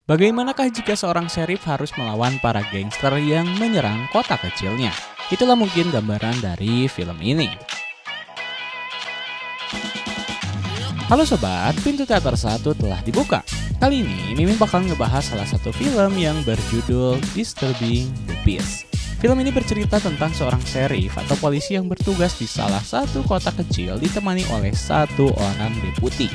Bagaimanakah jika seorang sheriff harus melawan para gangster yang menyerang kota kecilnya? Itulah mungkin gambaran dari film ini. Halo sobat, pintu teater 1 telah dibuka. Kali ini Mimin bakal ngebahas salah satu film yang berjudul Disturbing the Peace. Film ini bercerita tentang seorang sheriff atau polisi yang bertugas di salah satu kota kecil ditemani oleh satu orang deputi.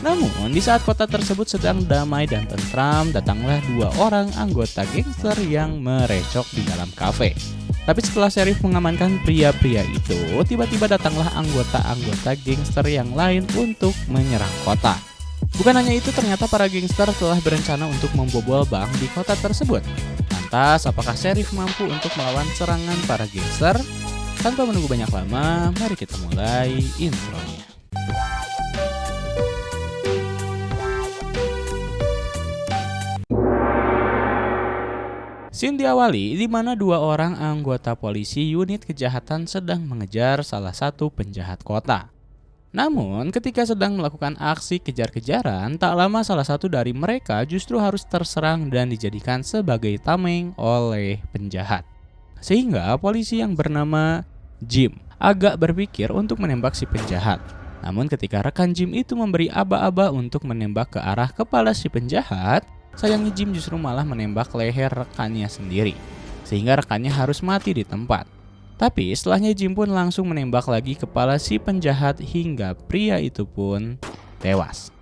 Namun, di saat kota tersebut sedang damai dan tentram, datanglah dua orang anggota gangster yang merecok di dalam kafe. Tapi setelah sheriff mengamankan pria-pria itu, tiba-tiba datanglah anggota-anggota gangster yang lain untuk menyerang kota. Bukan hanya itu, ternyata para gangster telah berencana untuk membobol bank di kota tersebut. Lantas, apakah sheriff mampu untuk melawan serangan para gangster? Tanpa menunggu banyak lama, mari kita mulai intronya. Scene diawali di mana dua orang anggota polisi unit kejahatan sedang mengejar salah satu penjahat kota. Namun, ketika sedang melakukan aksi kejar-kejaran, tak lama salah satu dari mereka justru harus terserang dan dijadikan sebagai tameng oleh penjahat. Sehingga polisi yang bernama Jim agak berpikir untuk menembak si penjahat. Namun ketika rekan Jim itu memberi aba-aba untuk menembak ke arah kepala si penjahat, sayangnya Jim justru malah menembak leher rekannya sendiri, sehingga rekannya harus mati di tempat. Tapi setelahnya Jim pun langsung menembak lagi kepala si penjahat hingga pria itu pun tewas.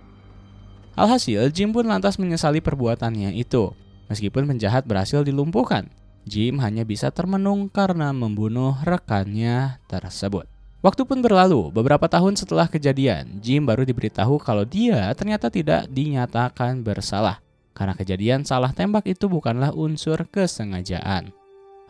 Alhasil Jim pun lantas menyesali perbuatannya itu. Meskipun penjahat berhasil dilumpuhkan, Jim hanya bisa termenung karena membunuh rekannya tersebut. Waktu pun berlalu, beberapa tahun setelah kejadian, Jim baru diberitahu kalau dia ternyata tidak dinyatakan bersalah. Karena kejadian salah tembak itu bukanlah unsur kesengajaan.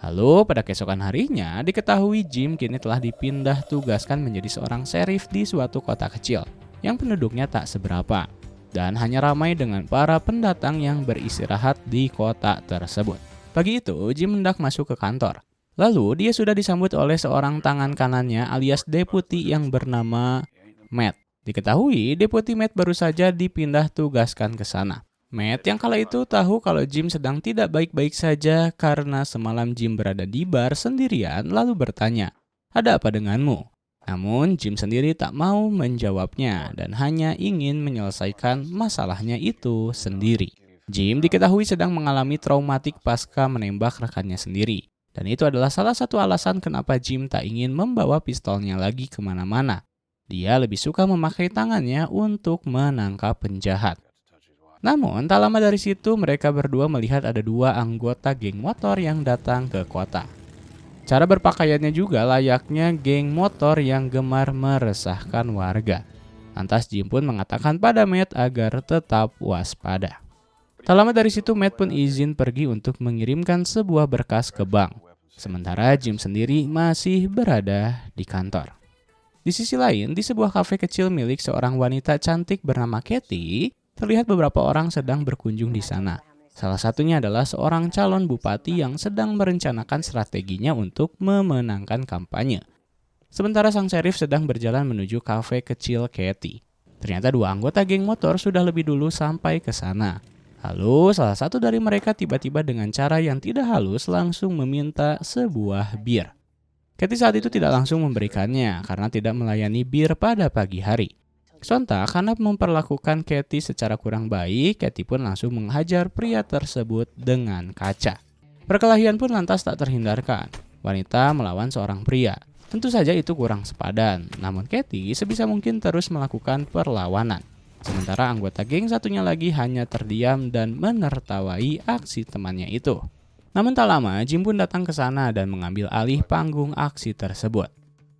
Lalu pada keesokan harinya diketahui Jim kini telah dipindah tugaskan menjadi seorang sheriff di suatu kota kecil yang penduduknya tak seberapa dan hanya ramai dengan para pendatang yang beristirahat di kota tersebut. Pagi itu Jim hendak masuk ke kantor. Lalu dia sudah disambut oleh seorang tangan kanannya alias deputi yang bernama Matt. Diketahui deputi Matt baru saja dipindah tugaskan ke sana. Matt yang kala itu tahu kalau Jim sedang tidak baik-baik saja karena semalam Jim berada di bar sendirian lalu bertanya, "Ada apa denganmu?" Namun Jim sendiri tak mau menjawabnya dan hanya ingin menyelesaikan masalahnya itu sendiri. Jim diketahui sedang mengalami traumatik pasca menembak rekannya sendiri. Dan itu adalah salah satu alasan kenapa Jim tak ingin membawa pistolnya lagi kemana-mana. Dia lebih suka memakai tangannya untuk menangkap penjahat. Namun, tak lama dari situ mereka berdua melihat ada dua anggota geng motor yang datang ke kota. Cara berpakaiannya juga layaknya geng motor yang gemar meresahkan warga. Lantas Jim pun mengatakan pada Matt agar tetap waspada. Tak lama dari situ Matt pun izin pergi untuk mengirimkan sebuah berkas ke bank. Sementara Jim sendiri masih berada di kantor. Di sisi lain, di sebuah kafe kecil milik seorang wanita cantik bernama Kathy, terlihat beberapa orang sedang berkunjung di sana. Salah satunya adalah seorang calon bupati yang sedang merencanakan strateginya untuk memenangkan kampanye. Sementara sang sheriff sedang berjalan menuju kafe kecil Kathy. Ternyata dua anggota geng motor sudah lebih dulu sampai ke sana. Lalu salah satu dari mereka tiba-tiba dengan cara yang tidak halus langsung meminta sebuah bir. Kathy saat itu tidak langsung memberikannya karena tidak melayani bir pada pagi hari. Sontak karena memperlakukan Kathy secara kurang baik, Kathy pun langsung menghajar pria tersebut dengan kaca. Perkelahian pun lantas tak terhindarkan. Wanita melawan seorang pria. Tentu saja itu kurang sepadan, namun Kathy sebisa mungkin terus melakukan perlawanan. Sementara anggota geng satunya lagi hanya terdiam dan menertawai aksi temannya itu. Namun tak lama, Jim pun datang ke sana dan mengambil alih panggung aksi tersebut.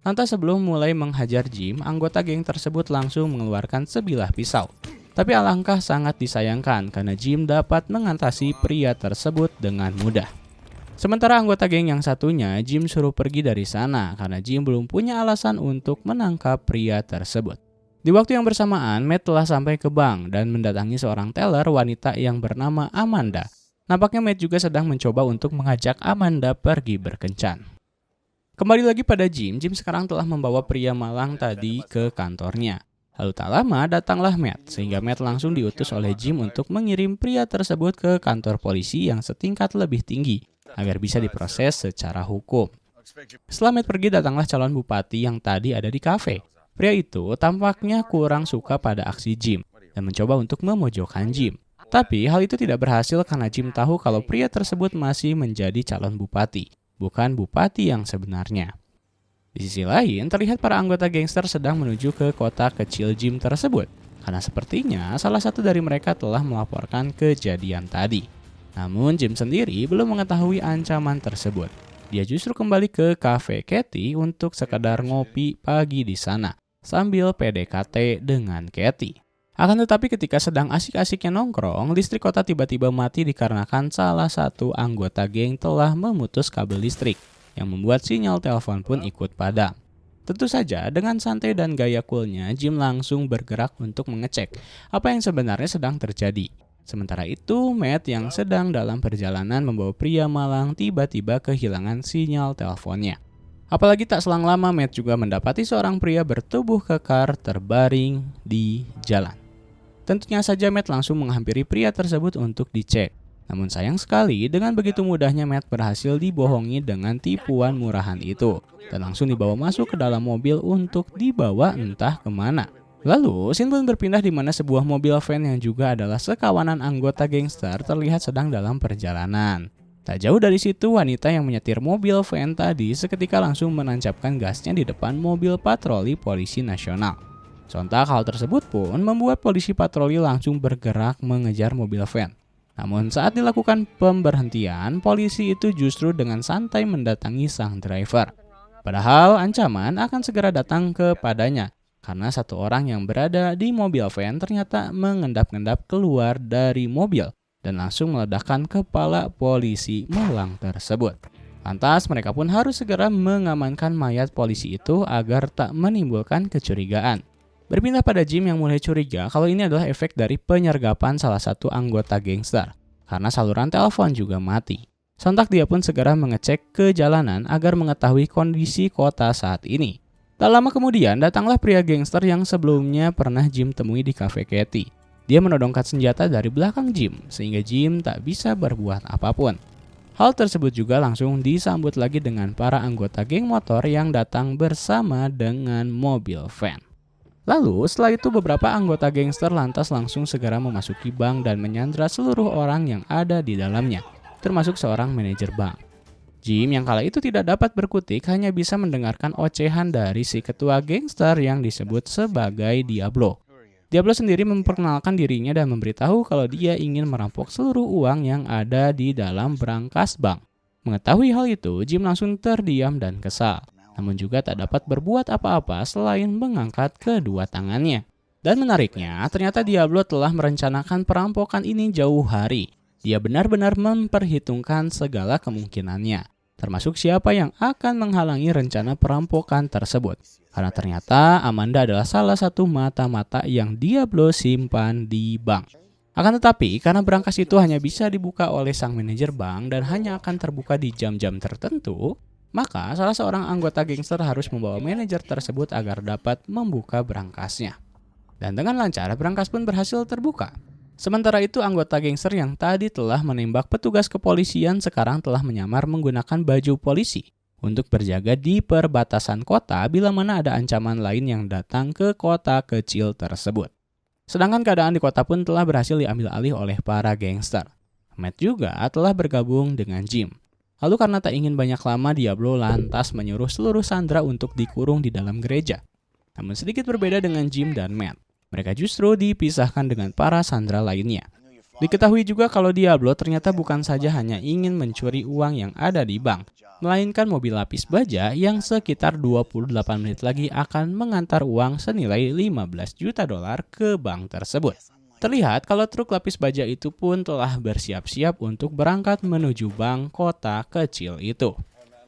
Lantas sebelum mulai menghajar Jim, anggota geng tersebut langsung mengeluarkan sebilah pisau. Tapi alangkah sangat disayangkan karena Jim dapat mengatasi pria tersebut dengan mudah. Sementara anggota geng yang satunya, Jim suruh pergi dari sana karena Jim belum punya alasan untuk menangkap pria tersebut. Di waktu yang bersamaan, Matt telah sampai ke bank dan mendatangi seorang teller wanita yang bernama Amanda. Nampaknya Matt juga sedang mencoba untuk mengajak Amanda pergi berkencan. Kembali lagi pada Jim sekarang telah membawa pria malang tadi ke kantornya. Lalu tak lama datanglah Matt, sehingga Matt langsung diutus oleh Jim untuk mengirim pria tersebut ke kantor polisi yang setingkat lebih tinggi agar bisa diproses secara hukum. Setelah Matt pergi, datanglah calon bupati yang tadi ada di kafe. Pria itu tampaknya kurang suka pada aksi Jim dan mencoba untuk memojokkan Jim. Tapi hal itu tidak berhasil karena Jim tahu kalau pria tersebut masih menjadi calon bupati, bukan bupati yang sebenarnya. Di sisi lain, terlihat para anggota gangster sedang menuju ke kota kecil Jim tersebut, karena sepertinya salah satu dari mereka telah melaporkan kejadian tadi. Namun Jim sendiri belum mengetahui ancaman tersebut. Dia justru kembali ke kafe Katie untuk sekadar ngopi pagi di sana, sambil PDKT dengan Katie. Akan tetapi ketika sedang asik-asiknya nongkrong, listrik kota tiba-tiba mati dikarenakan salah satu anggota geng telah memutus kabel listrik, yang membuat sinyal telepon pun ikut padam. Tentu saja dengan santai dan gaya coolnya, Jim langsung bergerak untuk mengecek apa yang sebenarnya sedang terjadi. Sementara itu, Matt yang sedang dalam perjalanan membawa pria malang tiba-tiba kehilangan sinyal teleponnya. Apalagi tak selang lama, Matt juga mendapati seorang pria bertubuh kekar terbaring di jalan. Tentunya saja Matt langsung menghampiri pria tersebut untuk dicek. Namun sayang sekali, dengan begitu mudahnya Matt berhasil dibohongi dengan tipuan murahan itu, dan langsung dibawa masuk ke dalam mobil untuk dibawa entah kemana. Lalu, scene pun berpindah di mana sebuah mobil van yang juga adalah sekawanan anggota gangster terlihat sedang dalam perjalanan. Tak jauh dari situ, wanita yang menyetir mobil van tadi seketika langsung menancapkan gasnya di depan mobil patroli polisi nasional. Sontak hal tersebut pun membuat polisi patroli langsung bergerak mengejar mobil van. Namun saat dilakukan pemberhentian, polisi itu justru dengan santai mendatangi sang driver. Padahal ancaman akan segera datang kepadanya, karena satu orang yang berada di mobil van ternyata mengendap-endap keluar dari mobil dan langsung meledakkan kepala polisi malang tersebut. Lantas mereka pun harus segera mengamankan mayat polisi itu agar tak menimbulkan kecurigaan. Berpindah pada Jim yang mulai curiga kalau ini adalah efek dari penyergapan salah satu anggota gangster, karena saluran telepon juga mati. Sontak dia pun segera mengecek ke jalanan agar mengetahui kondisi kota saat ini. Tak lama kemudian datanglah pria gangster yang sebelumnya pernah Jim temui di kafe Katie. Dia menodongkan senjata dari belakang Jim, sehingga Jim tak bisa berbuat apapun. Hal tersebut juga langsung disambut lagi dengan para anggota geng motor yang datang bersama dengan mobil van. Lalu setelah itu beberapa anggota gangster lantas langsung segera memasuki bank dan menyandra seluruh orang yang ada di dalamnya, termasuk seorang manajer bank. Jim yang kala itu tidak dapat berkutik hanya bisa mendengarkan ocehan dari si ketua gangster yang disebut sebagai Diablo. Diablo sendiri memperkenalkan dirinya dan memberitahu kalau dia ingin merampok seluruh uang yang ada di dalam brankas bank. Mengetahui hal itu, Jim langsung terdiam dan kesal. Namun juga tak dapat berbuat apa-apa selain mengangkat kedua tangannya. Dan menariknya, ternyata Diablo telah merencanakan perampokan ini jauh hari. Dia benar-benar memperhitungkan segala kemungkinannya, termasuk siapa yang akan menghalangi rencana perampokan tersebut. Karena ternyata Amanda adalah salah satu mata-mata yang Diablo simpan di bank. Akan tetapi, karena brankas itu hanya bisa dibuka oleh sang manajer bank dan hanya akan terbuka di jam-jam tertentu, maka salah seorang anggota gangster harus membawa manajer tersebut agar dapat membuka brankasnya. Dan dengan lancar, brankas pun berhasil terbuka. Sementara itu, anggota gangster yang tadi telah menembak petugas kepolisian sekarang telah menyamar menggunakan baju polisi untuk berjaga di perbatasan kota bila mana ada ancaman lain yang datang ke kota kecil tersebut. Sedangkan keadaan di kota pun telah berhasil diambil alih oleh para gangster. Matt juga telah bergabung dengan Jim. Lalu karena tak ingin banyak lama, Diablo lantas menyuruh seluruh sandera untuk dikurung di dalam gereja. Namun sedikit berbeda dengan Jim dan Matt. Mereka justru dipisahkan dengan para sandera lainnya. Diketahui juga kalau Diablo ternyata bukan saja hanya ingin mencuri uang yang ada di bank, melainkan mobil lapis baja yang sekitar 28 menit lagi akan mengantar uang senilai $15 juta ke bank tersebut. Terlihat kalau truk lapis baja itu pun telah bersiap-siap untuk berangkat menuju bank kota kecil itu.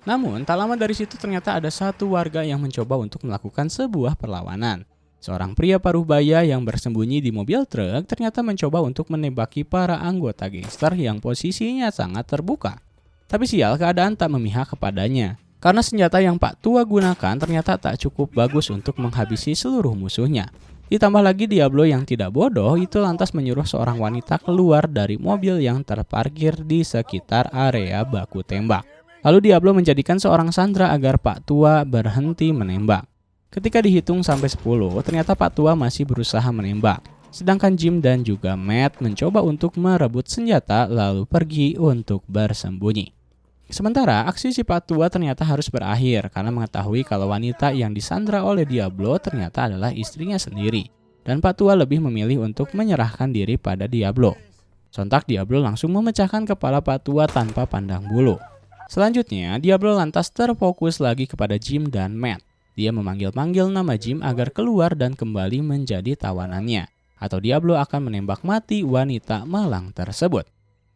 Namun, tak lama dari situ ternyata ada satu warga yang mencoba untuk melakukan sebuah perlawanan. Seorang pria paruh baya yang bersembunyi di mobil truk ternyata mencoba untuk menembaki para anggota gangster yang posisinya sangat terbuka. Tapi sial, keadaan tak memihak kepadanya. Karena senjata yang Pak Tua gunakan ternyata tak cukup bagus untuk menghabisi seluruh musuhnya. Ditambah lagi Diablo yang tidak bodoh itu lantas menyuruh seorang wanita keluar dari mobil yang terparkir di sekitar area baku tembak. Lalu Diablo menjadikan seorang sandera agar Pak Tua berhenti menembak. Ketika dihitung sampai 10, ternyata Pak Tua masih berusaha menembak. Sedangkan Jim dan juga Matt mencoba untuk merebut senjata lalu pergi untuk bersembunyi. Sementara aksi si Pak Tua ternyata harus berakhir karena mengetahui kalau wanita yang disandra oleh Diablo ternyata adalah istrinya sendiri. Dan Pak Tua lebih memilih untuk menyerahkan diri pada Diablo. Sontak Diablo langsung memecahkan kepala Pak Tua tanpa pandang bulu. Selanjutnya, Diablo lantas terfokus lagi kepada Jim dan Matt. Dia memanggil-manggil nama Jim agar keluar dan kembali menjadi tawanannya. Atau Diablo akan menembak mati wanita malang tersebut.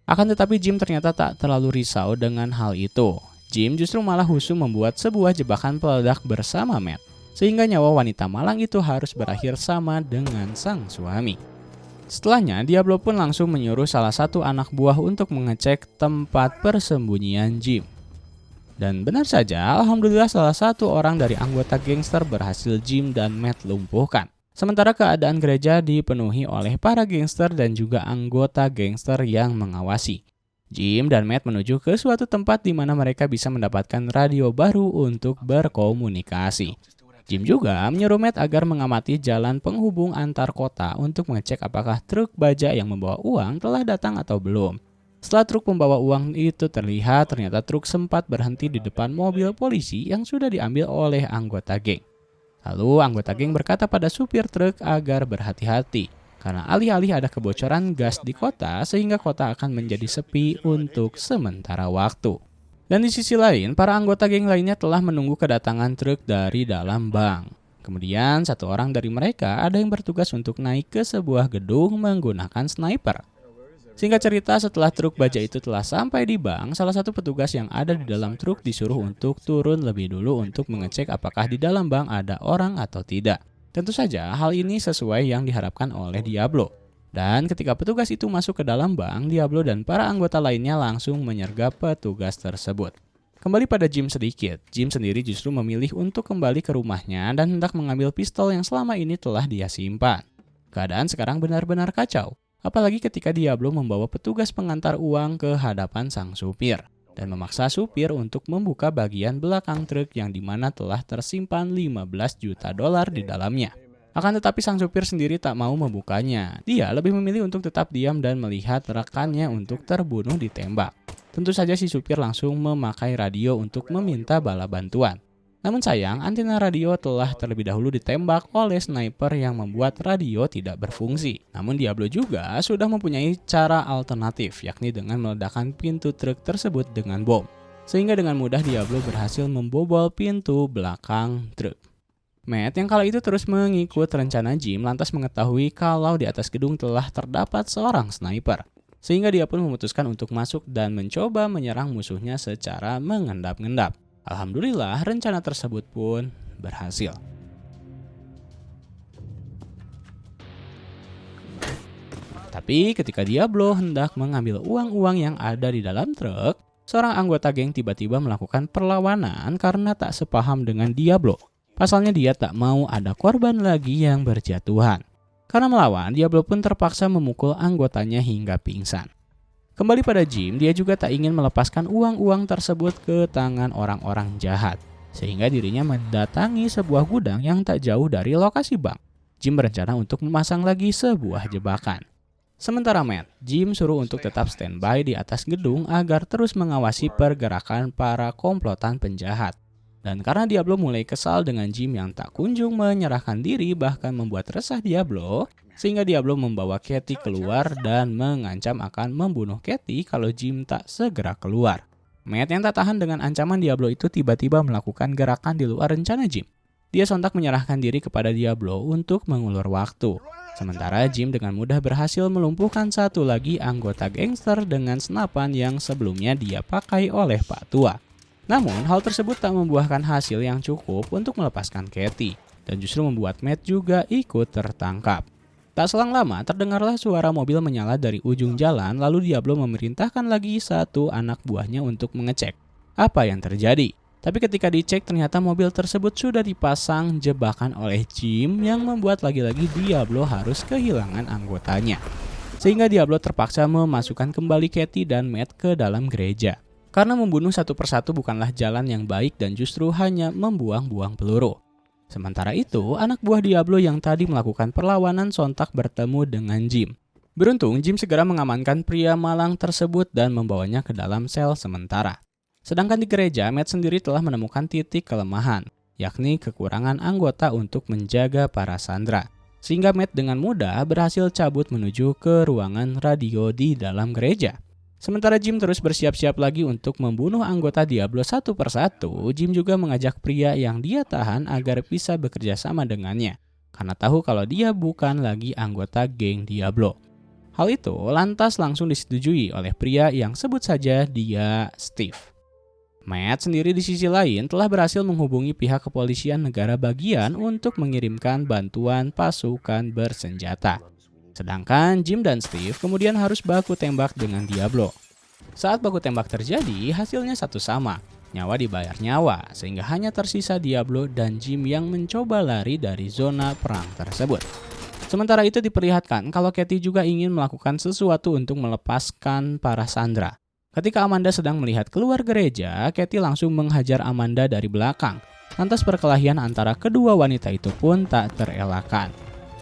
Akan tetapi Jim ternyata tak terlalu risau dengan hal itu. Jim justru malah husu membuat sebuah jebakan peledak bersama Matt. Sehingga nyawa wanita malang itu harus berakhir sama dengan sang suami. Setelahnya, Diablo pun langsung menyuruh salah satu anak buah untuk mengecek tempat persembunyian Jim. Dan benar saja, alhamdulillah salah satu orang dari anggota gangster berhasil Jim dan Matt lumpuhkan. Sementara keadaan gereja dipenuhi oleh para gangster dan juga anggota gangster yang mengawasi. Jim dan Matt menuju ke suatu tempat di mana mereka bisa mendapatkan radio baru untuk berkomunikasi. Jim juga menyuruh Matt agar mengamati jalan penghubung antar kota untuk mengecek apakah truk baja yang membawa uang telah datang atau belum. Setelah truk pembawa uang itu terlihat, ternyata truk sempat berhenti di depan mobil polisi yang sudah diambil oleh anggota geng. Lalu anggota geng berkata pada supir truk agar berhati-hati karena alih-alih ada kebocoran gas di kota sehingga kota akan menjadi sepi untuk sementara waktu. Dan di sisi lain, para anggota geng lainnya telah menunggu kedatangan truk dari dalam bank. Kemudian satu orang dari mereka ada yang bertugas untuk naik ke sebuah gedung menggunakan sniper. Singkat cerita, setelah truk baja itu telah sampai di bank, salah satu petugas yang ada di dalam truk disuruh untuk turun lebih dulu untuk mengecek apakah di dalam bank ada orang atau tidak. Tentu saja hal ini sesuai yang diharapkan oleh Diablo. Dan ketika petugas itu masuk ke dalam bank, Diablo dan para anggota lainnya langsung menyergap petugas tersebut. Kembali pada Jim sedikit, Jim sendiri justru memilih untuk kembali ke rumahnya dan hendak mengambil pistol yang selama ini telah dia simpan. Keadaan sekarang benar-benar kacau. Apalagi ketika Diablo membawa petugas pengantar uang ke hadapan sang supir dan memaksa supir untuk membuka bagian belakang truk yang dimana telah tersimpan 15 juta dolar di dalamnya. Akan tetapi sang supir sendiri tak mau membukanya. Dia lebih memilih untuk tetap diam dan melihat rekannya untuk terbunuh ditembak. Tentu saja si supir langsung memakai radio untuk meminta bala bantuan. Namun sayang, antena radio telah terlebih dahulu ditembak oleh sniper yang membuat radio tidak berfungsi. Namun Diablo juga sudah mempunyai cara alternatif, yakni dengan meledakkan pintu truk tersebut dengan bom. Sehingga dengan mudah Diablo berhasil membobol pintu belakang truk. Matt yang kala itu terus mengikut rencana Jim lantas mengetahui kalau di atas gedung telah terdapat seorang sniper. Sehingga dia pun memutuskan untuk masuk dan mencoba menyerang musuhnya secara mengendap-endap. Alhamdulillah rencana tersebut pun berhasil. Tapi ketika Diablo hendak mengambil uang-uang yang ada di dalam truk, seorang anggota geng tiba-tiba melakukan perlawanan karena tak sepaham dengan Diablo. Pasalnya dia tak mau ada korban lagi yang berjatuhan. Karena melawan, Diablo pun terpaksa memukul anggotanya hingga pingsan. Kembali pada Jim, dia juga tak ingin melepaskan uang-uang tersebut ke tangan orang-orang jahat. Sehingga dirinya mendatangi sebuah gudang yang tak jauh dari lokasi bank. Jim berencana untuk memasang lagi sebuah jebakan. Sementara Matt, Jim suruh untuk tetap standby di atas gedung agar terus mengawasi pergerakan para komplotan penjahat. Dan karena Diablo mulai kesal dengan Jim yang tak kunjung menyerahkan diri bahkan membuat resah Diablo, sehingga Diablo membawa Katie keluar dan mengancam akan membunuh Katie kalau Jim tak segera keluar. Matt yang tak tahan dengan ancaman Diablo itu tiba-tiba melakukan gerakan di luar rencana Jim. Dia sontak menyerahkan diri kepada Diablo untuk mengulur waktu. Sementara Jim dengan mudah berhasil melumpuhkan satu lagi anggota gangster dengan senapan yang sebelumnya dia pakai oleh Pak Tua. Namun, hal tersebut tak membuahkan hasil yang cukup untuk melepaskan Katie, dan justru membuat Matt juga ikut tertangkap. Tak selang lama, terdengarlah suara mobil menyala dari ujung jalan, lalu Diablo memerintahkan lagi satu anak buahnya untuk mengecek apa yang terjadi. Tapi ketika dicek ternyata mobil tersebut sudah dipasang jebakan oleh Jim yang membuat lagi-lagi Diablo harus kehilangan anggotanya. Sehingga Diablo terpaksa memasukkan kembali Katie dan Matt ke dalam gereja. Karena membunuh satu persatu bukanlah jalan yang baik dan justru hanya membuang-buang peluru. Sementara itu, anak buah Diablo yang tadi melakukan perlawanan sontak bertemu dengan Jim. Beruntung, Jim segera mengamankan pria malang tersebut dan membawanya ke dalam sel sementara. Sedangkan di gereja, Matt sendiri telah menemukan titik kelemahan, yakni kekurangan anggota untuk menjaga para sandera. Sehingga Matt dengan mudah berhasil cabut menuju ke ruangan radio di dalam gereja. Sementara Jim terus bersiap-siap lagi untuk membunuh anggota Diablo satu persatu, Jim juga mengajak pria yang dia tahan agar bisa bekerja sama dengannya, karena tahu kalau dia bukan lagi anggota geng Diablo. Hal itu lantas langsung disetujui oleh pria yang sebut saja dia Steve. Matt sendiri di sisi lain telah berhasil menghubungi pihak kepolisian negara bagian untuk mengirimkan bantuan pasukan bersenjata. Sedangkan Jim dan Steve kemudian harus baku tembak dengan Diablo. Saat baku tembak terjadi, hasilnya satu sama, nyawa dibayar nyawa, sehingga hanya tersisa Diablo dan Jim yang mencoba lari dari zona perang tersebut. Sementara itu diperlihatkan kalau Katie juga ingin melakukan sesuatu untuk melepaskan para sandera. Ketika Amanda sedang melihat keluar gereja, Katie langsung menghajar Amanda dari belakang. Lantas perkelahian antara kedua wanita itu pun tak terelakkan.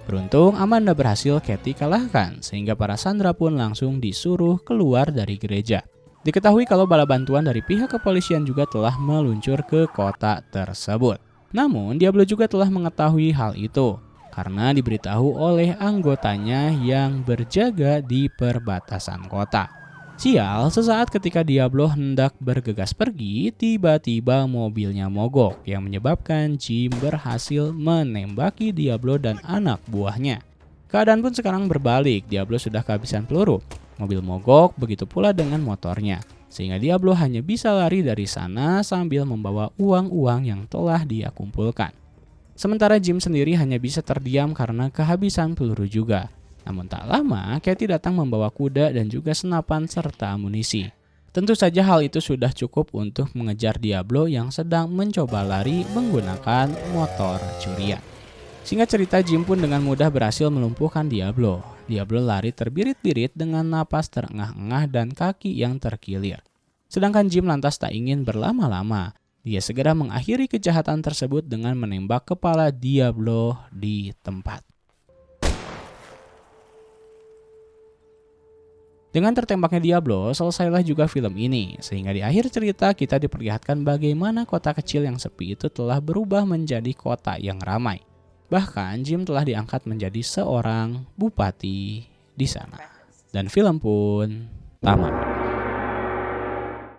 Beruntung Amanda berhasil Katie kalahkan, sehingga para sandera pun langsung disuruh keluar dari gereja. Diketahui kalau bala bantuan dari pihak kepolisian juga telah meluncur ke kota tersebut. Namun Diablo juga telah mengetahui hal itu, karena diberitahu oleh anggotanya yang berjaga di perbatasan kota. Sial, sesaat ketika Diablo hendak bergegas pergi, tiba-tiba mobilnya mogok yang menyebabkan Jim berhasil menembaki Diablo dan anak buahnya. Keadaan pun sekarang berbalik, Diablo sudah kehabisan peluru. Mobil mogok, begitu pula dengan motornya. Sehingga Diablo hanya bisa lari dari sana sambil membawa uang-uang yang telah dia kumpulkan. Sementara Jim sendiri hanya bisa terdiam karena kehabisan peluru juga. Namun tak lama, Katie datang membawa kuda dan juga senapan serta amunisi. Tentu saja hal itu sudah cukup untuk mengejar Diablo yang sedang mencoba lari menggunakan motor curian. Singkat cerita, Jim pun dengan mudah berhasil melumpuhkan Diablo. Diablo lari terbirit-birit dengan napas terengah-engah dan kaki yang terkilir. Sedangkan Jim lantas tak ingin berlama-lama. Dia segera mengakhiri kejahatan tersebut dengan menembak kepala Diablo di tempat. Dengan tertembaknya Diablo, selesailah juga film ini, sehingga di akhir cerita kita diperlihatkan bagaimana kota kecil yang sepi itu telah berubah menjadi kota yang ramai. Bahkan Jim telah diangkat menjadi seorang bupati di sana. Dan film pun tamat.